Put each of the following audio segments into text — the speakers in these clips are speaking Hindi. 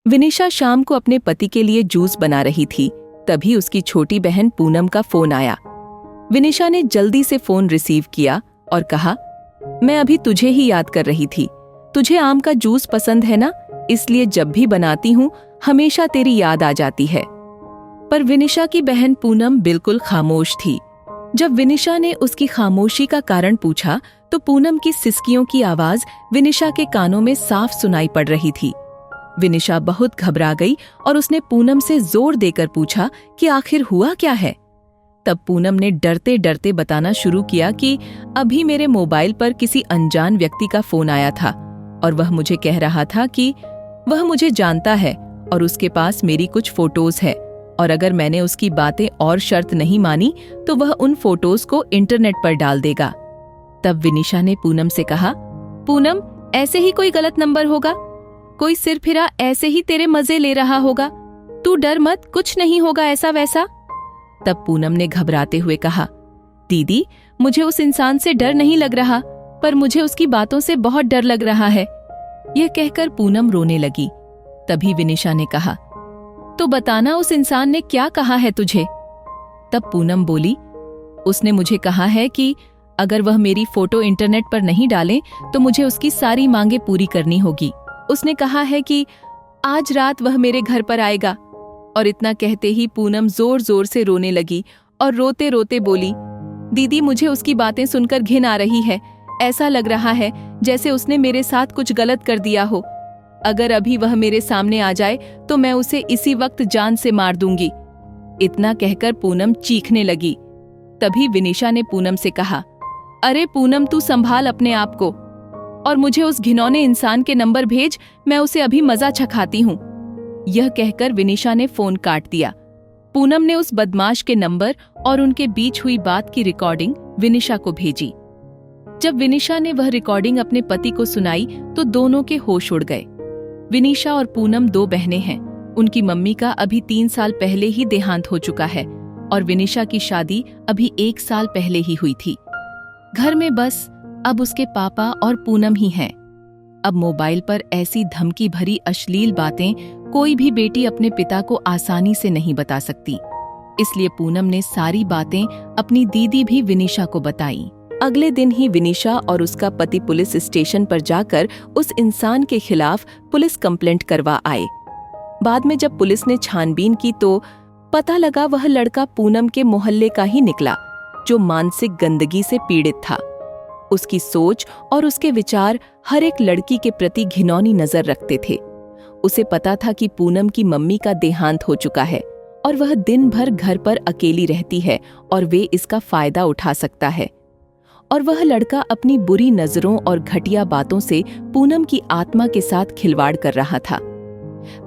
विनिशा शाम को अपने पति के लिए जूस बना रही थी, तभी उसकी छोटी बहन पूनम का फोन आया। विनिशा ने जल्दी से फोन रिसीव किया और कहा, मैं अभी तुझे ही याद कर रही थी। तुझे आम का जूस पसंद है ना, इसलिए जब भी बनाती हूँ हमेशा तेरी याद आ जाती है। पर विनिशा की बहन पूनम बिल्कुल खामोश थी। जब विनिशा ने उसकी खामोशी का कारण पूछा तो पूनम की सिसकियों की आवाज विनिशा के कानों में साफ सुनाई पड़ रही थी। विनिशा बहुत घबरा गई और उसने पूनम से जोर देकर पूछा कि आखिर हुआ क्या है। तब पूनम ने डरते डरते बताना शुरू किया कि अभी मेरे मोबाइल पर किसी अनजान व्यक्ति का फोन आया था और वह मुझे कह रहा था कि वह मुझे जानता है और उसके पास मेरी कुछ फोटोज है और अगर मैंने उसकी बातें और शर्त नहीं मानी तो वह उन फोटोज को इंटरनेट पर डाल देगा। तब विनिशा ने पूनम से कहा, पूनम, ऐसे ही कोई गलत नंबर होगा, कोई सिरफिरा ऐसे ही तेरे मजे ले रहा होगा, तू डर मत, कुछ नहीं होगा ऐसा वैसा। तब पूनम ने घबराते हुए कहा, दीदी, मुझे उस इंसान से डर नहीं लग रहा, पर मुझे उसकी बातों से बहुत डर लग रहा है। यह कहकर पूनम रोने लगी। तभी विनिशा ने कहा, तो बताना उस इंसान ने क्या कहा है तुझे। तब पूनम बोली, उसने मुझे कहा है कि अगर वह मेरी फोटो इंटरनेट पर नहीं डाले तो मुझे उसकी सारी मांगे पूरी करनी होगी। उसने कहा है कि आज रात वह मेरे घर पर आएगा। और इतना कहते ही पूनम जोर जोर से रोने लगी और रोते रोते बोली, दीदी, मुझे उसकी बातें सुनकर घिन आ रही है। ऐसा लग रहा है जैसे उसने मेरे साथ कुछ गलत कर दिया हो। अगर अभी वह मेरे सामने आ जाए तो मैं उसे इसी वक्त जान से मार दूंगी। इतना कहकर पूनम चीखने लगी। तभी विनिशा ने पूनम से कहा, अरे पूनम, तू संभाल अपने आप को और मुझे उस घिनौने इंसान के नंबर भेज, मैं उसे अभी मजा चखाती हूँ। यह कहकर विनिशा ने फोन काट दिया। पूनम ने उस बदमाश के नंबर और उनके बीच हुई बात की रिकॉर्डिंग विनिशा को भेजी। जब विनिशा ने वह रिकॉर्डिंग अपने पति को सुनाई तो दोनों के होश उड़ गए। विनिशा और पूनम 2 बहनें हैं। उनकी मम्मी का अभी 3 साल पहले ही देहांत हो चुका है और विनिशा की शादी अभी 1 साल पहले ही हुई थी। घर में बस अब उसके पापा और पूनम ही हैं। अब मोबाइल पर ऐसी धमकी भरी अश्लील बातें कोई भी बेटी अपने पिता को आसानी से नहीं बता सकती, इसलिए पूनम ने सारी बातें अपनी दीदी भी विनिशा को बताई। अगले दिन ही विनिशा और उसका पति पुलिस स्टेशन पर जाकर उस इंसान के खिलाफ पुलिस कंप्लेंट करवा आए। बाद में जब पुलिस ने छानबीन की तो पता लगा वह लड़का पूनम के मोहल्ले का ही निकला, जो मानसिक गंदगी से पीड़ित था। उसकी सोच और उसके विचार हर एक लड़की के प्रति घिनौनी नजर रखते थे। उसे पता था कि पूनम की मम्मी का देहांत हो चुका है और वह दिन भर घर पर अकेली रहती है और वे इसका फायदा उठा सकता है। और वह लड़का अपनी बुरी नजरों और घटिया बातों से पूनम की आत्मा के साथ खिलवाड़ कर रहा था।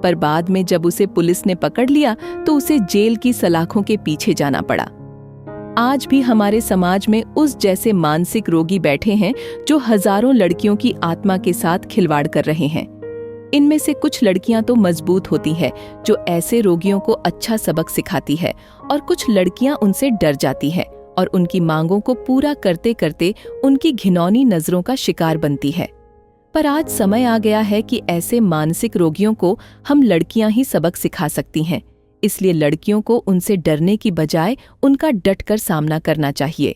पर बाद में जब उसे पुलिस ने पकड़ लिया तो उसे जेल की सलाखों के पीछे जाना पड़ा। आज भी हमारे समाज में उस जैसे मानसिक रोगी बैठे हैं जो हजारों लड़कियों की आत्मा के साथ खिलवाड़ कर रहे हैं। इनमें से कुछ लड़कियां तो मजबूत होती है जो ऐसे रोगियों को अच्छा सबक सिखाती है और कुछ लड़कियां उनसे डर जाती है और उनकी मांगों को पूरा करते करते उनकी घिनौनी नजरों का शिकार बनती है। पर आज समय आ गया है कि ऐसे मानसिक रोगियों को हम लड़कियां ही सबक सिखा सकती हैं, इसलिए लड़कियों को उनसे डरने की बजाय उनका डटकर सामना करना चाहिए।